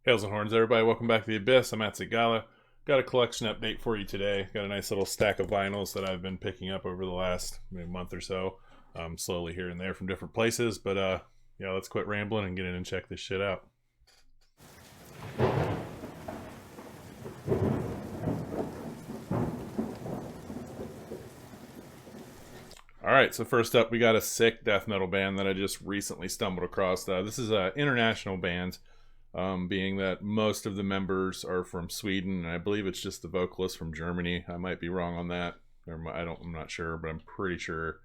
Hails and horns, everybody. Welcome back to the Abyss. I'm at Gala. Got a collection update for you today. Got a nice little stack of vinyls that I've been picking up over the last month or so, slowly here and there from different places. But yeah, let's quit rambling and get in and check this shit out. Alright, so first up, we got a sick death metal band that I just recently stumbled across. This is an international band, being that most of the members are from Sweden, and I believe it's just the vocalist from Germany. I might be wrong on that. I'm not sure, but I'm pretty sure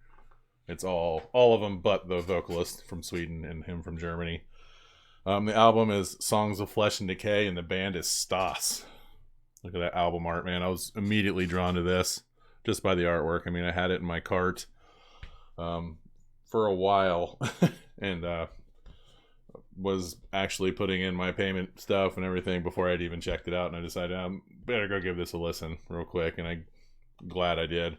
it's all of them but the vocalist from Sweden and him from Germany. The album is Songs of Flesh and Decay, and the band is Stas. Look at that album art, man. I was immediately drawn to this just by the artwork. I mean, I had it in my cart for a while and was actually putting in my payment stuff and everything before I'd even checked it out, and I decided I better go give this a listen real quick, and I'm glad I did,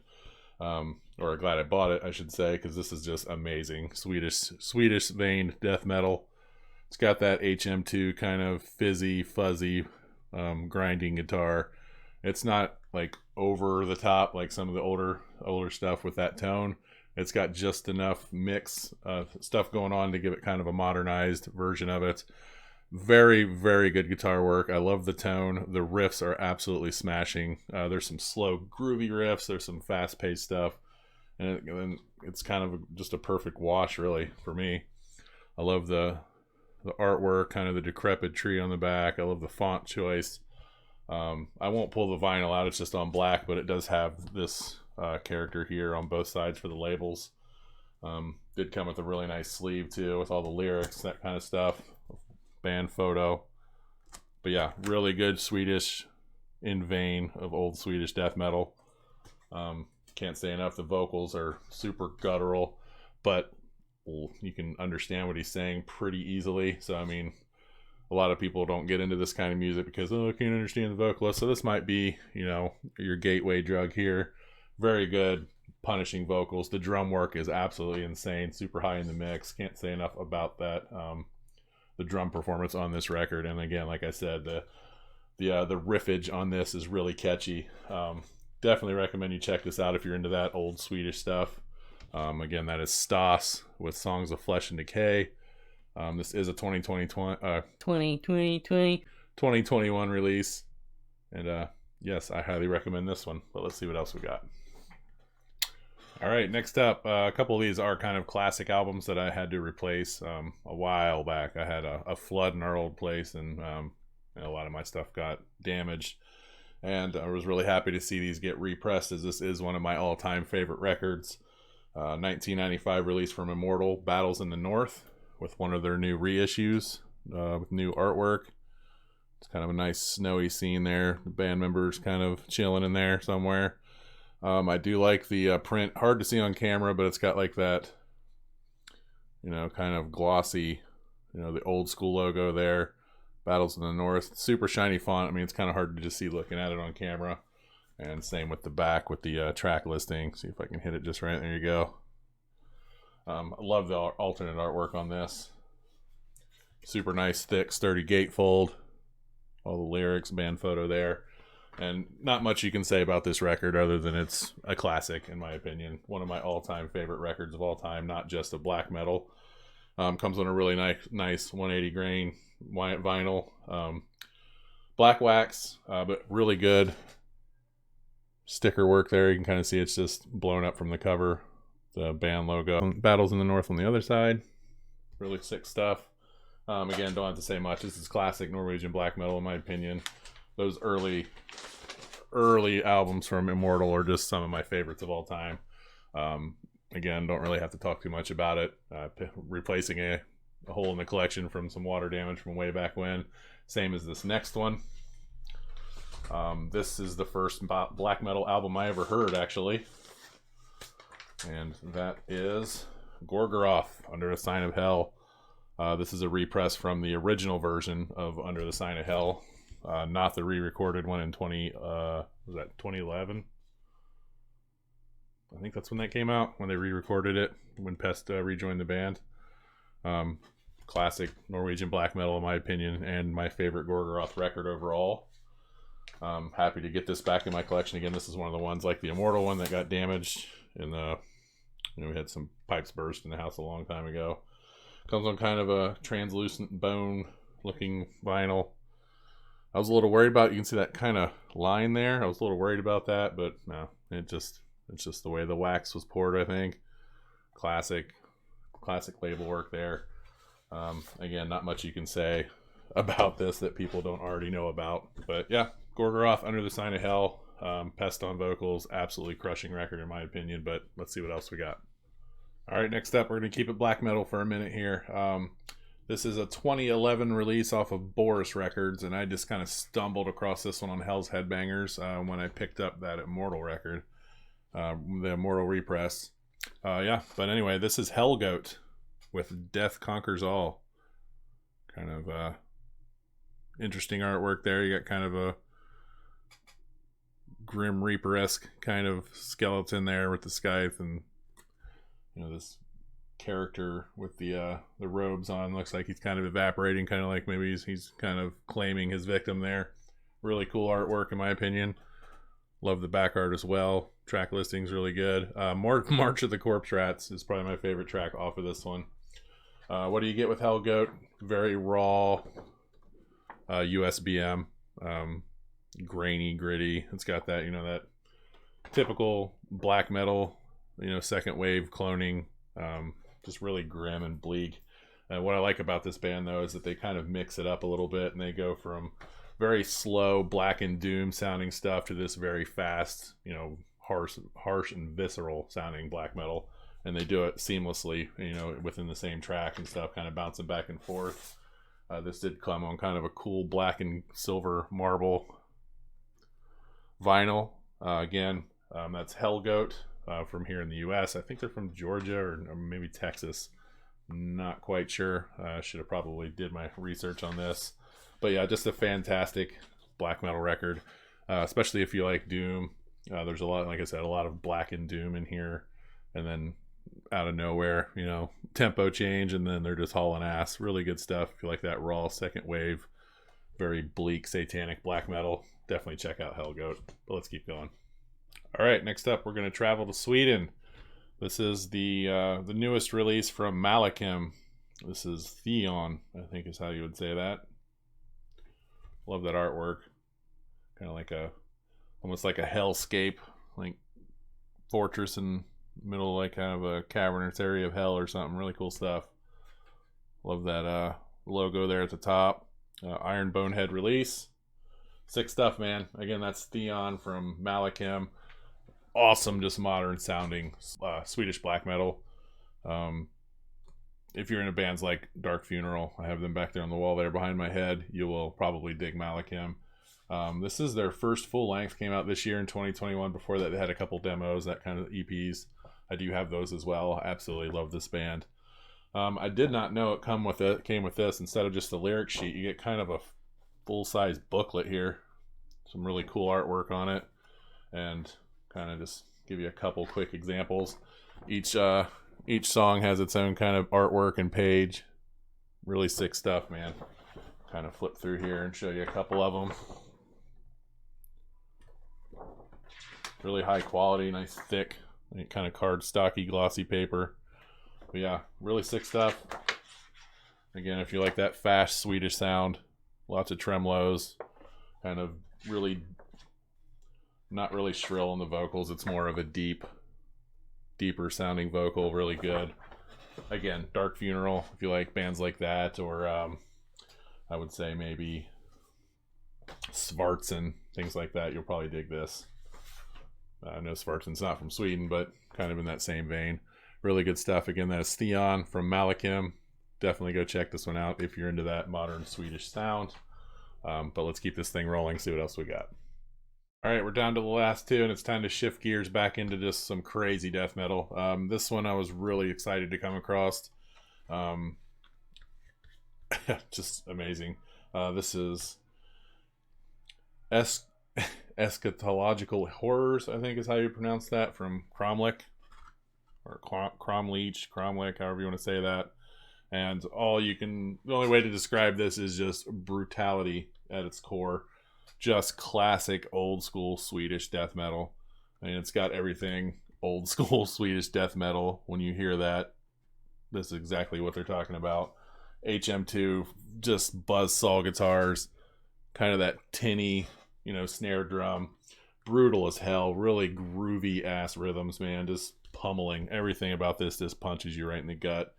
or glad I bought it, I should say, because this is just amazing. Swedish veined death metal. It's got that HM2 kind of fuzzy grinding guitar. It's not like over the top like some of the older stuff with that tone. It's got just enough mix stuff going on to give it kind of a modernized version of it. Very, very good guitar work. I love the tone. The riffs are absolutely smashing. There's some slow, groovy riffs. There's some fast-paced stuff. And it's kind of just a perfect wash, really, for me. I love the artwork, kind of the decrepit tree on the back. I love the font choice. I won't pull the vinyl out. It's just on black, but it does have this character here on both sides for the labels. Did come with a really nice sleeve too, with all the lyrics, that kind of stuff. Band photo. But yeah, really good Swedish in vein of old Swedish death metal. Can't say enough. The vocals are super guttural, but you can understand what he's saying pretty easily. So I mean, a lot of people don't get into this kind of music because, I can't understand the vocalist. So this might be, your gateway drug here. Very good, punishing vocals. The drum work is absolutely insane. Super high in the mix. Can't say enough about that. The drum performance on this record, and again, like I said, the riffage on this is really catchy. Definitely recommend you check this out if you're into that old Swedish stuff. Again, that is Stas with Songs of Flesh and Decay. This is a 2021 release, and yes, I highly recommend this one. But let's see what else we got. All right, next up, a couple of these are kind of classic albums that I had to replace a while back. I had a flood in our old place, and a lot of my stuff got damaged. And I was really happy to see these get repressed, as this is one of my all-time favorite records. 1995 release from Immortal, Battles in the North, with one of their new reissues with new artwork. It's kind of a nice snowy scene there. The band members kind of chilling in there somewhere. I do like the print. Hard to see on camera, but it's got like that, kind of glossy, the old school logo there. Battles in the North. Super shiny font. I mean, it's kind of hard to just see looking at it on camera. And same with the back with the track listing. See if I can hit it just right. There you go. I love the alternate artwork on this. Super nice, thick, sturdy gatefold. All the lyrics, band photo there. And not much you can say about this record other than it's a classic, in my opinion. One of my all-time favorite records of all time, not just of black metal. Comes on a really nice 180 grain vinyl. Black wax, but really good sticker work there. You can kind of see it's just blown up from the cover. The band logo. Battles in the North on the other side. Really sick stuff. Again, don't have to say much. This is classic Norwegian black metal, in my opinion. Those early albums from Immortal are just some of my favorites of all time. Again, don't really have to talk too much about it. Replacing a hole in the collection from some water damage from way back when. Same as this next one. This is the first black metal album I ever heard, actually. And that is Gorgoroth, Under the Sign of Hell. This is a repress from the original version of Under the Sign of Hell. Not the re-recorded one in 2011? I think that's when that came out, when they re-recorded it, when Pest rejoined the band. classic Norwegian black metal in my opinion, and my favorite Gorgoroth record overall. Happy to get this back in my collection again. This is one of the ones like the Immortal one that got damaged in the, we had some pipes burst in the house a long time ago. Comes on kind of a translucent bone looking vinyl. I was a little worried about, you can see that kind of line there. I was a little worried about that, but no, it's just the way the wax was poured, I think. Classic label work there. Again, not much you can say about this that people don't already know about. But yeah, Gorgoroth, Under the Sign of Hell, Pest on vocals, absolutely crushing record in my opinion. But let's see what else we got. All right, next up, we're going to keep it black metal for a minute here. This is a 2011 release off of Boris Records, and I just kind of stumbled across this one on Hell's Headbangers when I picked up that Immortal record, the Immortal repress. Yeah, but anyway, this is Hellgoat with Death Conquers All. Kind of interesting artwork there. You got kind of a Grim Reaper-esque kind of skeleton there with the scythe, and this character with the robes on. Looks like he's kind of evaporating, kind of like maybe he's kind of claiming his victim there. Really cool artwork in my opinion. Love the back art as well. Track listing's really good. March of the Corpse Rats is probably my favorite track off of this one. What do you get with Hellgoat? Very raw USBM, grainy, gritty. It's got that, that typical black metal, second wave cloning, just really grim and bleak. And what I like about this band though is that they kind of mix it up a little bit, and they go from very slow black and doom sounding stuff to this very fast, harsh and visceral sounding black metal, and they do it seamlessly, within the same track and stuff, kind of bouncing back and forth. This did come on kind of a cool black and silver marble vinyl. Again, that's Hellgoat. From here in the US. I think they're from Georgia or maybe Texas. Not quite sure. Should have probably did my research on this. But yeah, just a fantastic black metal record, especially if you like doom. There's a lot, like I said, a lot of black and doom in here, and then out of nowhere, tempo change, and then they're just hauling ass. Really good stuff. If you like that raw second wave, very bleak satanic black metal, definitely check out Hellgoat. But let's keep going. All right, next up, we're going to travel to Sweden. This is the newest release from Malakim. This is Theon, I think is how you would say that. Love that artwork. Kind of like almost like a hellscape, like fortress in the middle, like kind of a cavernous area of hell or something. Really cool stuff. Love that logo there at the top. Iron Bonehead release. Sick stuff, man. Again, that's Theon from Malakim. Awesome, just modern sounding Swedish black metal. If you're into bands like Dark Funeral, I have them back there on the wall there behind my head, you will probably dig Malakim. This is their first full length, came out this year in 2021. Before that, they had a couple demos, that kind of EPs. I do have those as well. I absolutely love this band. I did not know it came with this. Instead of just a lyric sheet, you get kind of a full-size booklet here. Some really cool artwork on it, and kind of just give you a couple quick examples. Each song has its own kind of artwork and page. Really sick stuff, man. Kind of flip through here and show you a couple of them. Really high quality, nice thick, kind of cardstocky, glossy paper. But yeah, really sick stuff. Again, if you like that fast Swedish sound, lots of tremolos, kind of really not really shrill in the vocals. It's more of a deeper sounding vocal. Really good. Again, Dark Funeral, if you like bands like that, or I would say maybe Svartsen, things like that, you'll probably dig this. I know Svartsen's not from Sweden, but kind of in that same vein. Really good stuff. Again, that's Theon from Malakim. Definitely go check this one out if you're into that modern Swedish sound. But let's keep this thing rolling, see what else we got. All right, we're down to the last two, and it's time to shift gears back into just some crazy death metal. This one I was really excited to come across. Just amazing. This is Eschatological Horrors, I think is how you pronounce that, from Cromlech, or Cromlech, however you want to say that. And the only way to describe this is just brutality at its core. Just classic old school Swedish death metal. I mean, it's got everything old school Swedish death metal. When you hear that, this is exactly what they're talking about. HM2, just buzzsaw guitars, kind of that tinny, snare drum. Brutal as hell, really groovy ass rhythms, man. Just pummeling. Everything about this just punches you right in the gut.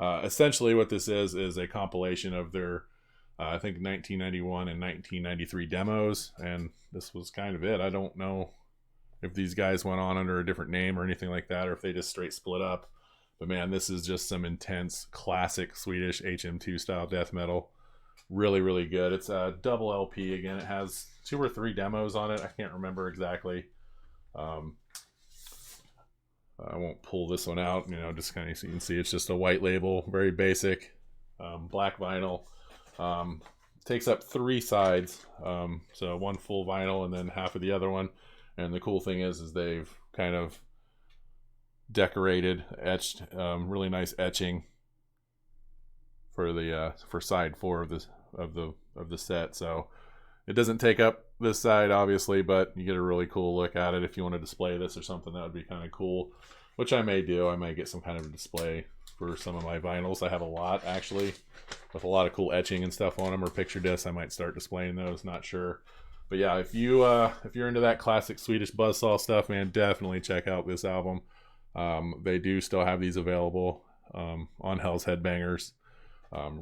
Essentially what this is a compilation of their I think 1991 and 1993 demos, and this was kind of it. I don't know if these guys went on under a different name or anything like that, or if they just straight split up. But man, this is just some intense classic Swedish HM2 style death metal. Really, really good. It's a double LP. Again, it has 2 or 3 demos on it. I can't remember exactly. I won't pull this one out, just kind of so you can see it's just a white label, very basic, black vinyl. Takes up 3 sides, so 1 full vinyl and then half of the other one. And the cool thing is they've kind of decorated, etched, really nice etching for side 4 of the set. So it doesn't take up this side, obviously, but you get a really cool look at it. If you want to display this or something, that would be kind of cool, which I may do. I may get some kind of a display for some of my vinyls. I have a lot, actually, with a lot of cool etching and stuff on them, or picture discs. I might start displaying those, not sure. But yeah, if you're into that classic Swedish buzzsaw stuff, man, definitely check out this album. They do still have these available on Hell's Headbangers.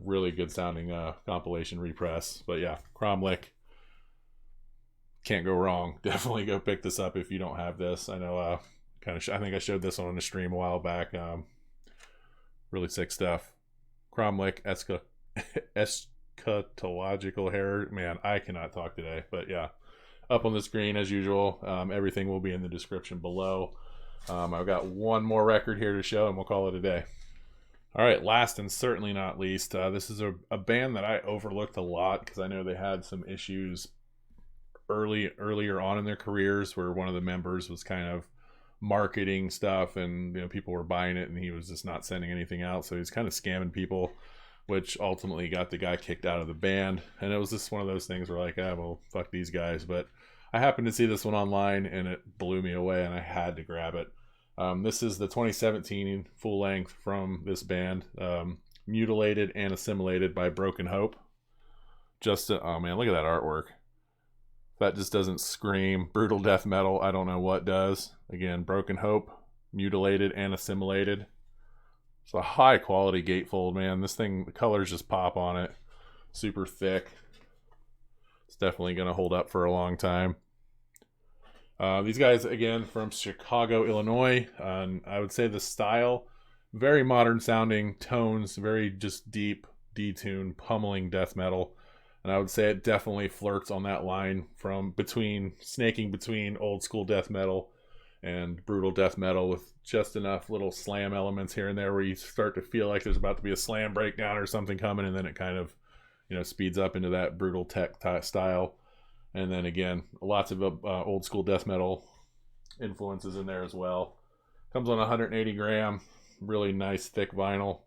Really good sounding compilation repress. But yeah, Cromlech, can't go wrong. Definitely go pick this up if you don't have this. I know I think I showed this on the stream a while back. Really sick stuff. Cromlech, eschatological hair. Man, I cannot talk today. But yeah, up on the screen as usual. Everything will be in the description below. I've got one more record here to show and we'll call it a day. All right, last and certainly not least, this is a band that I overlooked a lot because I know they had some issues earlier on in their careers where one of the members was kind of marketing stuff and people were buying it and he was just not sending anything out, so he's kind of scamming people, which ultimately got the guy kicked out of the band. And it was just one of those things where like, well, fuck these guys. But I happened to see this one online and it blew me away and I had to grab it. This is the 2017 full length from this band, Mutilated and Assimilated by Broken Hope. Oh man, look at that artwork. That just doesn't scream brutal death metal. I don't know what does. Again, Broken Hope, Mutilated and Assimilated. It's a high quality gatefold, man. This thing, the colors just pop on it. Super thick. It's definitely going to hold up for a long time. These guys, again, from Chicago, Illinois. I would say the style, very modern sounding tones, very just deep, detuned, pummeling death metal. And I would say it definitely flirts on that line from snaking between old school death metal and brutal death metal with just enough little slam elements here and there where you start to feel like there's about to be a slam breakdown or something coming, and then it kind of, speeds up into that brutal tech style. And then again, lots of old school death metal influences in there as well. Comes on 180 gram, really nice thick vinyl.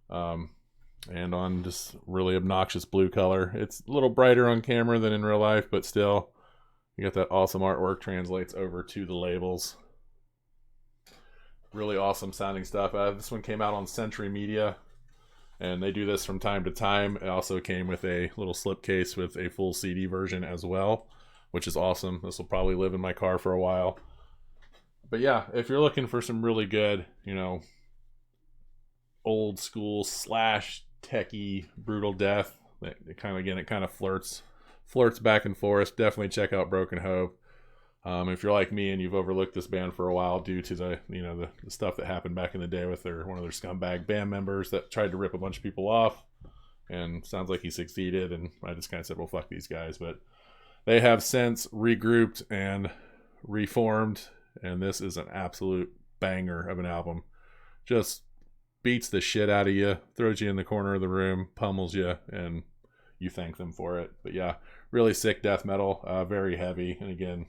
And on just really obnoxious blue color. It's a little brighter on camera than in real life, but still, you got that awesome artwork translates over to the labels. Really awesome sounding stuff. This one came out on Century Media, and they do this from time to time. It also came with a little slipcase with a full CD version as well, which is awesome. This will probably live in my car for a while. But yeah, if you're looking for some really good, old school / techie brutal death, it kind of flirts back and forth. Definitely check out Broken Hope. If you're like me and you've overlooked this band for a while due to the stuff that happened back in the day with one of their scumbag band members that tried to rip a bunch of people off, and sounds like he succeeded, and I just kind of said, well, fuck these guys. But they have since regrouped and reformed, and this is an absolute banger of an album. Just beats the shit out of you, throws you in the corner of the room, pummels you, and you thank them for it. But yeah, really sick death metal, very heavy, and again,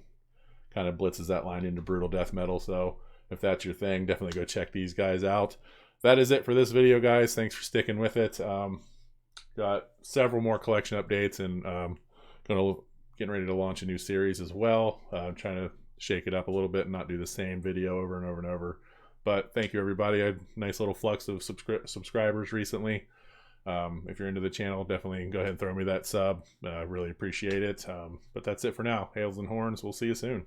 kind of blitzes that line into brutal death metal. So if that's your thing, definitely go check these guys out. that is it for this video, guys. Thanks for sticking with it. Got several more collection updates, and getting ready to launch a new series as well. Trying to shake it up a little bit and not do the same video over and over and over. But thank you, everybody. I had a nice little flux of subscribers recently. If you're into the channel, definitely go ahead and throw me that sub. Really appreciate it. But that's it for now. Hails and horns. We'll see you soon.